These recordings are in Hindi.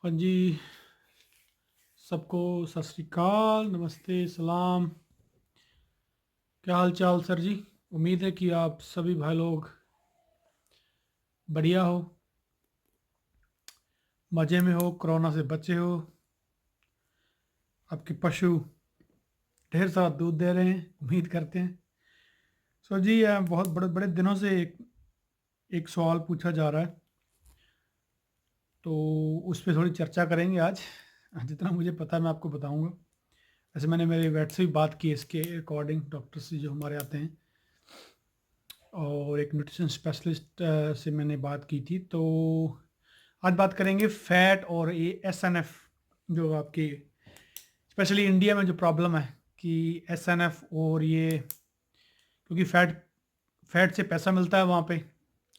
हाँ जी, सबको सत श्री अकाल, नमस्ते, सलाम। क्या हाल चाल सर जी? उम्मीद है कि आप सभी भाई लोग बढ़िया हो, मज़े में हो, कोरोना से बचे हो। आपके पशु ढेर सारा दूध दे रहे हैं, उम्मीद करते हैं। सो जी, बहुत बड़े बड़े दिनों से एक सवाल पूछा जा रहा है, तो उस पर थोड़ी चर्चा करेंगे आज। जितना मुझे पता है मैं आपको बताऊंगा। वैसे मैंने मेरे वेट से भी बात की इसके अकॉर्डिंग, डॉक्टर से जो हमारे आते हैं, और एक न्यूट्रिशन स्पेशलिस्ट से मैंने बात की थी। तो आज बात करेंगे फैट और ये एसएनएफ, जो आपकी स्पेशली इंडिया में जो प्रॉब्लम है कि एसएनएफ और ये, क्योंकि फैट से पैसा मिलता है वहाँ पे,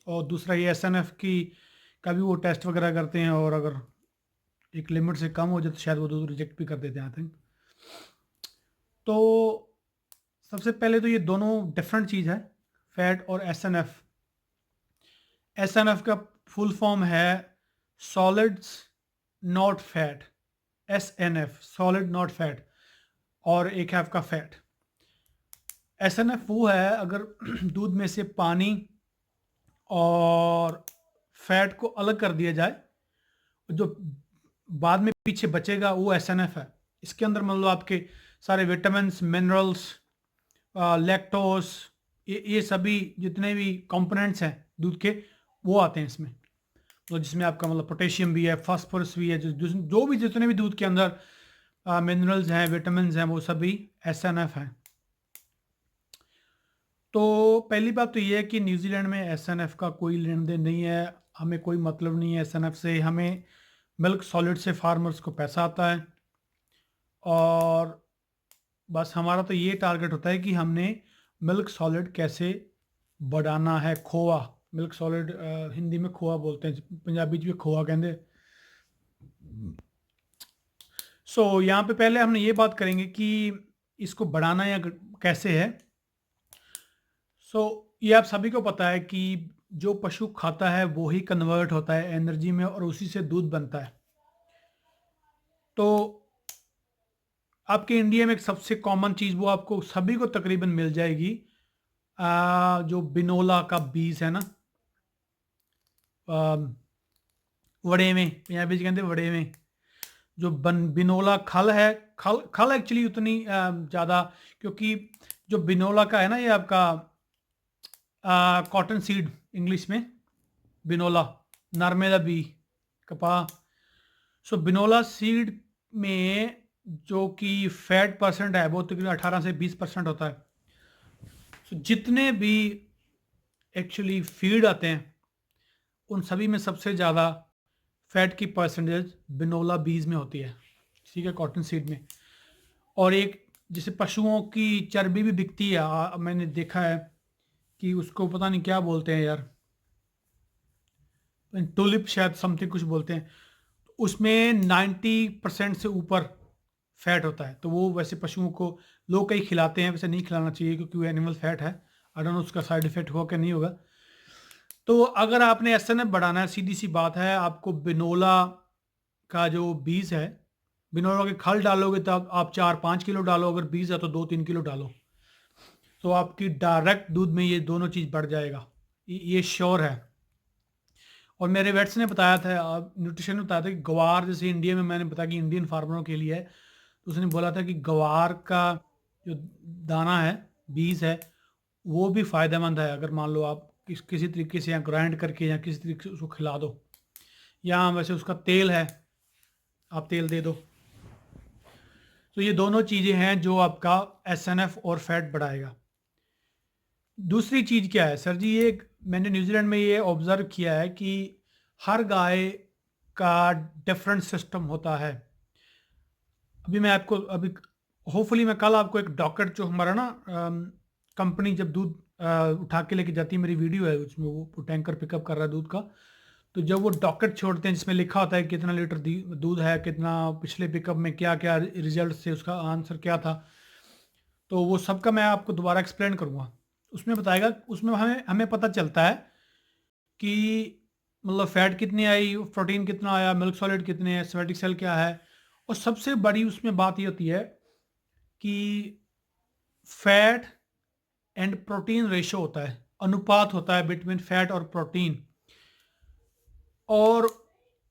और दूसरा ये एसएनएफ की का भी वो टेस्ट वगैरह करते हैं, और अगर एक लिमिट से कम हो जाए तो शायद वो दूध रिजेक्ट भी कर देते हैं, आई थिंक। तो सबसे पहले तो ये दोनों डिफरेंट चीज़ है, फैट और एसएनएफ। एसएनएफ का फुल फॉर्म है solids not fat, SNF solid not fat, और एक है आपका फैट। एसएनएफ वो है अगर दूध में से पानी और फैट को अलग कर दिया जाए, जो बाद में पीछे बचेगा वो एसएनएफ है। इसके अंदर मतलब आपके सारे विटामिन, मिनरल्स, लैक्टोस, ये सभी जितने भी कंपोनेंट्स हैं दूध के, वो आते हैं इसमें। तो जिसमें आपका मतलब पोटेशियम भी है, फास्फोरस भी है, जो भी जितने भी दूध के अंदर मिनरल्स हैं, विटामिन हैं, वो सभी एसएनएफ हैं। तो पहली बात तो ये है कि न्यूजीलैंड में एसएनएफ का कोई लेन देन नहीं है, हमें कोई मतलब नहीं है एसएनएफ से। हमें मिल्क सॉलिड से फार्मर्स को पैसा आता है, और बस हमारा तो ये टारगेट होता है कि हमने मिल्क सॉलिड कैसे बढ़ाना है। खोआ, मिल्क सॉलिड हिंदी में खोआ बोलते हैं, पंजाबी में खोआ कहते हैं। यहाँ पे पहले हमने ये बात करेंगे कि इसको बढ़ाना या कैसे है। ये आप सभी को पता है कि जो पशु खाता है वो ही कन्वर्ट होता है एनर्जी में, और उसी से दूध बनता है। तो आपके इंडिया में एक सबसे कॉमन चीज़, वो आपको सभी को तकरीबन मिल जाएगी, जो बिनोला का बीज है ना, आ, वड़े में, पंजाबी कहते हैं वड़े में, जो बिनोला खल है। खल खल एक्चुअली उतनी ज़्यादा, क्योंकि जो बिनोला का है ना, ये आपका कॉटन सीड इंग्लिश में, बिनोला, नरमे बी, कपाह। बिनोला सीड में जो कि फैट परसेंट है वो तकरीबन 18 से 20% होता है। जितने भी एक्चुअली फीड आते हैं उन सभी में सबसे ज़्यादा फैट की परसेंटेज बिनोला बीज में होती है, ठीक है, कॉटन सीड में। और एक जैसे पशुओं की चर्बी भी बिकती है, मैंने देखा है कि उसको पता नहीं क्या बोलते हैं यार, टुलिप शायद समथिंग कुछ बोलते हैं। उसमें 90% से ऊपर फैट होता है। तो वो वैसे पशुओं को लोग कई खिलाते हैं, वैसे नहीं खिलाना चाहिए क्योंकि वो एनिमल फैट है। आई डोंट नो उसका साइड इफेक्ट होगा कि नहीं होगा। तो अगर आपने एसएनएफ बढ़ाना है, सीधी सी बात है, आपको बिनोला का जो बीज है, बिनोला के खल डालोगे तो आप 4-5 किलो डालो, अगर बीज है तो 2-3 किलो डालो, तो आपकी डायरेक्ट दूध में ये दोनों चीज़ बढ़ जाएगा, ये श्योर है। और मेरे वेट्स ने बताया था, न्यूट्रिशन ने बताया था कि गवार, जैसे इंडिया में मैंने बताया कि इंडियन फार्मरों के लिए है, तो उसने बोला था कि गवार का जो दाना है, बीज है, वो भी फ़ायदेमंद है। अगर मान लो आप किसी तरीके से या ग्राइंड करके या किसी तरीके से उसको खिला दो, या वैसे उसका तेल है, आप तेल दे दो। तो ये दोनों चीज़ें हैं जो आपका एसएनएफ और फैट बढ़ाएगा। दूसरी चीज़ क्या है सर जी, ये मैंने न्यूजीलैंड में ये ऑब्ज़र्व किया है कि हर गाय का डिफरेंट सिस्टम होता है। अभी मैं आपको अभी होपफुली मैं कल आपको एक डॉक्टर, जो हमारा ना कंपनी जब दूध उठा के लेके जाती है, मेरी वीडियो है उसमें, वो टैंकर पिकअप कर रहा है दूध का। तो जब वो डॉक्टर छोड़ते हैं जिसमें लिखा होता है कितना लीटर दूध है, कितना पिछले पिकअप में क्या क्या रिजल्ट थे, उसका आंसर क्या था, तो वो सबका मैं आपको दोबारा एक्सप्लेन करूँगा। उसमें बताएगा, उसमें हमें हमें पता चलता है कि मतलब फैट कितनी आई, प्रोटीन कितना आया, मिल्क सॉलिड कितने हैं, स्वेटिक सेल क्या है। और सबसे बड़ी उसमें बात ये होती है कि फैट एंड प्रोटीन रेशो होता है, अनुपात होता है बिटवीन फैट और प्रोटीन। और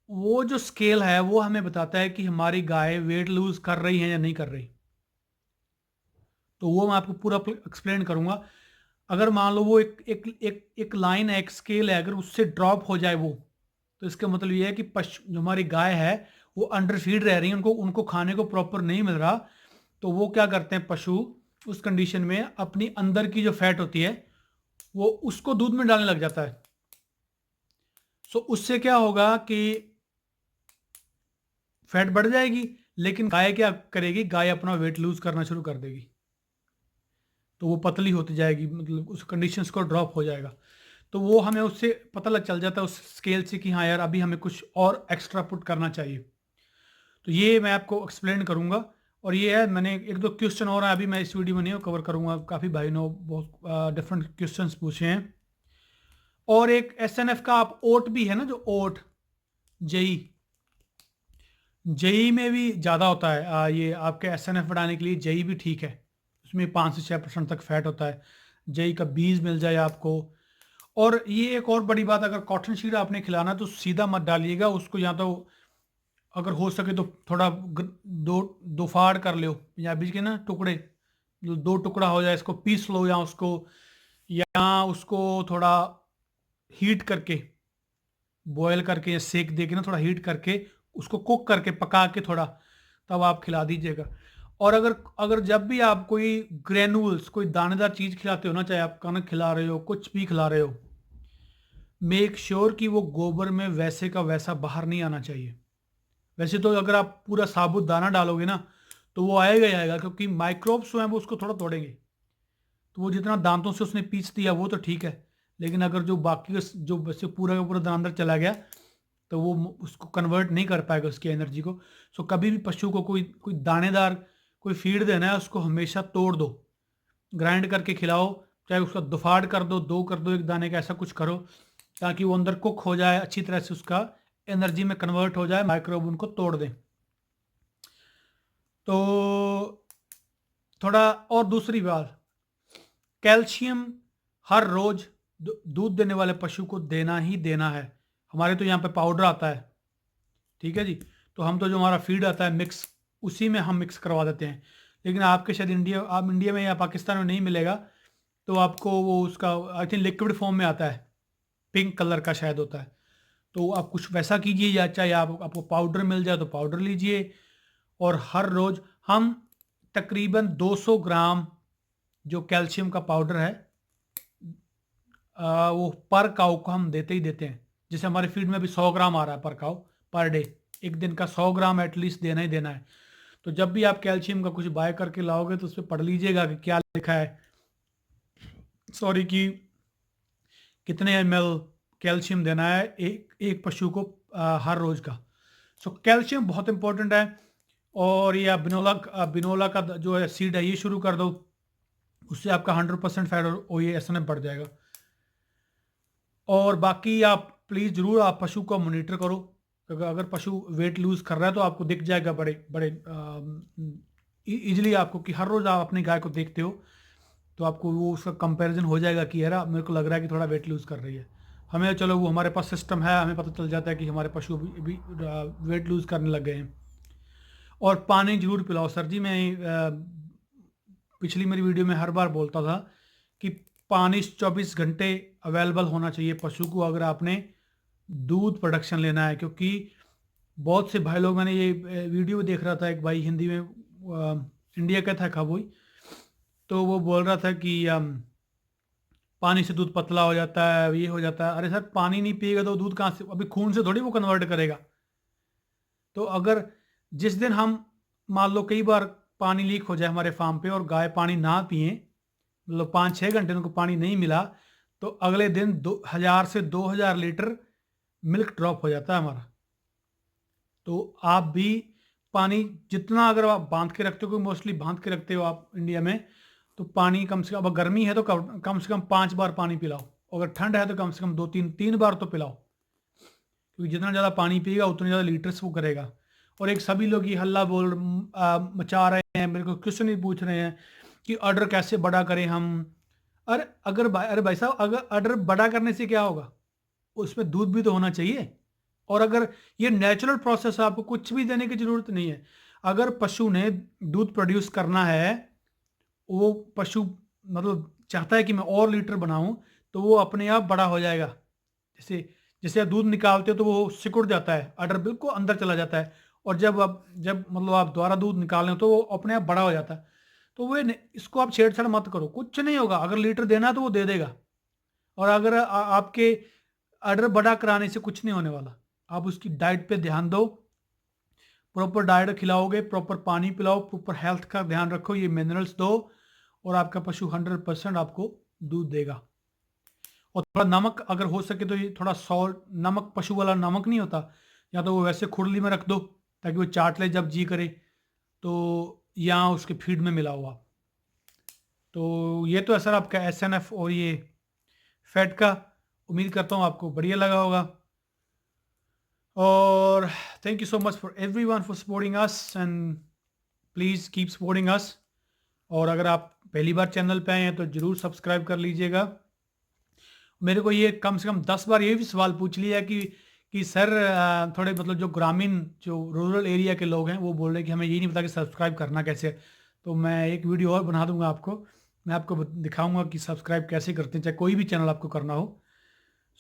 वो जो स्केल है वो हमें बताता है कि हमारी गाय वेट लूज कर रही है या नहीं कर रही। तो वो मैं आपको पूरा एक्सप्लेन करूंगा। अगर मान लो वो एक लाइन है, एक स्केल है, अगर उससे ड्रॉप हो जाए वो, तो इसका मतलब ये है कि पशु जो हमारी गाय है वो अंडर फीड रह रही है, उनको उनको खाने को प्रॉपर नहीं मिल रहा। तो वो क्या करते हैं पशु, उस कंडीशन में अपनी अंदर की जो फैट होती है वो उसको दूध में डालने लग जाता है। सो उससे क्या होगा कि फैट बढ़ जाएगी, लेकिन गाय क्या करेगी, गाय अपना वेट लूज करना शुरू कर देगी। तो वो पतली होती जाएगी, मतलब उस कंडीशंस को ड्रॉप हो जाएगा। तो वो हमें उससे पता लग चल जाता है उस स्केल से कि हाँ यार अभी हमें कुछ और एक्स्ट्रा पुट करना चाहिए। तो ये मैं आपको एक्सप्लेन करूंगा। और ये है, मैंने एक दो क्वेश्चन और है अभी मैं इस वीडियो में नहीं कवर करूंगा, काफ़ी भाई ने बहुत डिफरेंट क्वेश्चंस पूछे हैं। और एक एसएनएफ का आप ओट भी है ना, जो ओट जेई, जेई में भी ज़्यादा होता है। ये आपके एसएनएफ बढ़ाने के लिए जेई भी ठीक है, उसमें 5 से 6% तक फैट होता है। जेई का बीज मिल जाए आपको। और ये एक और बड़ी बात, अगर कॉटन सीड आपने खिलाना तो सीधा मत डालिएगा उसको, या तो अगर हो सके तो थोड़ा दो दो फाड़ कर लो, पंजाबी के ना टुकड़े, जो दो टुकड़ा हो जाए, इसको पीस लो, या उसको थोड़ा हीट करके, बॉयल करके या सेक दे के ना, थोड़ा हीट करके उसको कुक करके पका के थोड़ा, तब आप खिला दीजिएगा। और अगर अगर जब भी आप कोई ग्रेनुअल्स, कोई दानेदार चीज़ खिलाते हो ना, चाहे आप कनक खिला रहे हो, कुछ भी खिला रहे हो, मेक श्योर कि वो गोबर में वैसे का वैसा बाहर नहीं आना चाहिए। वैसे तो अगर आप पूरा साबुत दाना डालोगे ना तो वो आएगा ही आएगा, क्योंकि माइक्रोब्स जो हैं वो उसको थोड़ा तोड़ेंगे। तो वो जितना दांतों से उसने पीस दिया वो तो ठीक है, लेकिन अगर जो बाकी जो वैसे पूरा का पूरा दाना अंदर चला गया तो वो उसको कन्वर्ट नहीं कर पाएगा उसकी एनर्जी को। सो कभी भी पशु को कोई कोई दानेदार कोई फीड देना है, उसको हमेशा तोड़ दो, ग्राइंड करके खिलाओ, चाहे उसका दुफाड़ कर दो, दो कर दो एक दाने का, ऐसा कुछ करो ताकि वो अंदर कुक हो जाए अच्छी तरह से, उसका एनर्जी में कन्वर्ट हो जाए, माइक्रोब उनको तोड़ दें। तो थोड़ा और दूसरी बात, कैल्शियम हर रोज दूध देने वाले पशु को देना ही देना है। हमारे तो यहाँ पे पाउडर आता है, ठीक है जी, तो हम तो जो हमारा फीड आता है मिक्स, उसी में हम मिक्स करवा देते हैं। लेकिन आपके शायद आप इंडिया में या पाकिस्तान में नहीं मिलेगा, तो आपको वो उसका आई थिंक लिक्विड फॉर्म में आता है, पिंक कलर का शायद होता है। तो आप कुछ वैसा कीजिए, या चाहे आपको पाउडर मिल जाए तो पाउडर लीजिए। और हर रोज हम तकरीबन 200 ग्राम जो कैल्शियम का पाउडर है, वो पर काउ को हम देते ही देते हैं। जैसे हमारे फीड में भी 100 ग्राम आ रहा है पर काउ पर डे, एक दिन का 100 ग्राम एटलीस्ट देना ही देना है। तो जब भी आप कैल्शियम का कुछ बाय करके लाओगे तो उस पर पढ़ लीजिएगा कि क्या लिखा है, सॉरी, कि कितने ml कैल्शियम देना है एक एक पशु को हर रोज का। सो कैल्शियम बहुत इंपॉर्टेंट है। और ये आप बिनोला का जो है सीड है ये शुरू कर दो, उससे आपका 100% फैट और ये एस बढ़ जाएगा। और बाकी आप प्लीज़ ज़रूर आप पशु को मॉनिटर करो, क्योंकि अगर पशु वेट लूज़ कर रहा है तो आपको दिख जाएगा बड़े बड़े इजीली आपको, कि हर रोज़ आप अपनी गाय को देखते हो तो आपको वो उसका कंपैरिजन हो जाएगा कि यार मेरे को लग रहा है कि थोड़ा वेट लूज़ कर रही है। हमें चलो वो हमारे पास सिस्टम है, हमें पता चल जाता है कि हमारे पशु भी वेट लूज़ करने लग गए हैं। और पानी जरूर पिलाओ सर जी। मैं पिछली मेरी वीडियो में हर बार बोलता था कि पानी 24 घंटे अवेलेबल होना चाहिए पशु को, अगर आपने दूध प्रोडक्शन लेना है। क्योंकि बहुत से भाई लोग, मैंने ये वीडियो देख रहा था, एक भाई हिंदी में इंडिया का था कोई, तो वो बोल रहा था कि पानी से दूध पतला हो जाता है, ये हो जाता है। अरे सर, पानी नहीं पिएगा तो दूध कहाँ से, अभी खून से थोड़ी वो कन्वर्ट करेगा। तो अगर जिस दिन हम, मान लो कई बार पानी लीक हो जाए हमारे फार्म पे और गाय पानी ना पिए, मतलब 5-6 घंटे उनको पानी नहीं मिला, तो अगले दिन 1000 से 2000 लीटर मिल्क ड्रॉप हो जाता है हमारा। तो आप भी पानी जितना, अगर आप बांध के रखते हो, मोस्टली बांध के रखते हो आप इंडिया में, तो पानी कम से कम, अब गर्मी है तो कम से कम 5 बार पानी पिलाओ, अगर ठंड है तो कम से कम 2-3 बार तो पिलाओ। क्योंकि जितना ज़्यादा पानी पिएगा उतने ज़्यादा लीटर्स वो करेगा। और एक सभी लोग ये हल्ला मचा रहे हैं, मेरे को क्वेश्चन ही पूछ रहे हैं कि ऑर्डर कैसे बड़ा करें हम। अरे भाई साहब, अगर ऑर्डर बड़ा करने से क्या होगा? उसमें दूध भी तो होना चाहिए। और अगर ये नेचुरल प्रोसेस है, आपको कुछ भी देने की ज़रूरत नहीं है। अगर पशु ने दूध प्रोड्यूस करना है, वो पशु मतलब चाहता है कि मैं और लीटर बनाऊं, तो वो अपने आप बड़ा हो जाएगा। जैसे जैसे आप दूध निकालते हो तो वो सिकुड़ जाता है, अडर बिल्कुल अंदर चला जाता है। और जब मतलब आप दोबारा दूध निकाल रहे हो तो वो अपने आप बड़ा हो जाता है। तो इसको आप छेड़छाड़ मत करो, कुछ नहीं होगा। अगर लीटर देना है तो वो दे देगा। और अगर आपके ऑर्डर बड़ा कराने से कुछ नहीं होने वाला। आप उसकी डाइट पे ध्यान दो, प्रॉपर डाइट खिलाओगे, प्रॉपर पानी पिलाओ, प्रॉपर हेल्थ का ध्यान रखो, ये मिनरल्स दो, और आपका पशु 100% आपको दूध देगा। और थोड़ा नमक अगर हो सके तो ये थोड़ा सॉल्ट, नमक पशु वाला नमक नहीं होता, या तो वो वैसे खुरली में रख दो ताकि वो चाट ले जब जी करे, तो या उसके फीड में मिलाओ आप। तो ये तो है सर आपका SNF और ये फैट का। उम्मीद करता हूँ आपको बढ़िया लगा होगा। और thank you so much for everyone for supporting us, and please keep supporting us. और अगर आप पहली बार चैनल पे आए हैं तो ज़रूर सब्सक्राइब कर लीजिएगा। मेरे को ये कम से कम 10 बार ये भी सवाल पूछ लिया कि सर थोड़े मतलब जो ग्रामीण, जो रूरल एरिया के लोग हैं, वो बोल रहे हैं कि हमें ये नहीं पता कि सब्सक्राइब करना कैसे है। तो मैं एक वीडियो और बना दूंगा आपको, मैं आपको दिखाऊंगा कि सब्सक्राइब कैसे करते हैं, चाहे कोई भी चैनल आपको करना हो।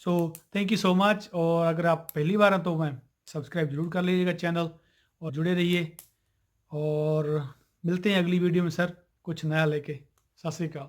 So thank you so much. और अगर आप पहली बार हैं तो मैं सब्सक्राइब जरूर कर लीजिएगा चैनल, और जुड़े रहिए। और मिलते हैं अगली वीडियो में सर, कुछ नया लेके। सत श्री अकाल।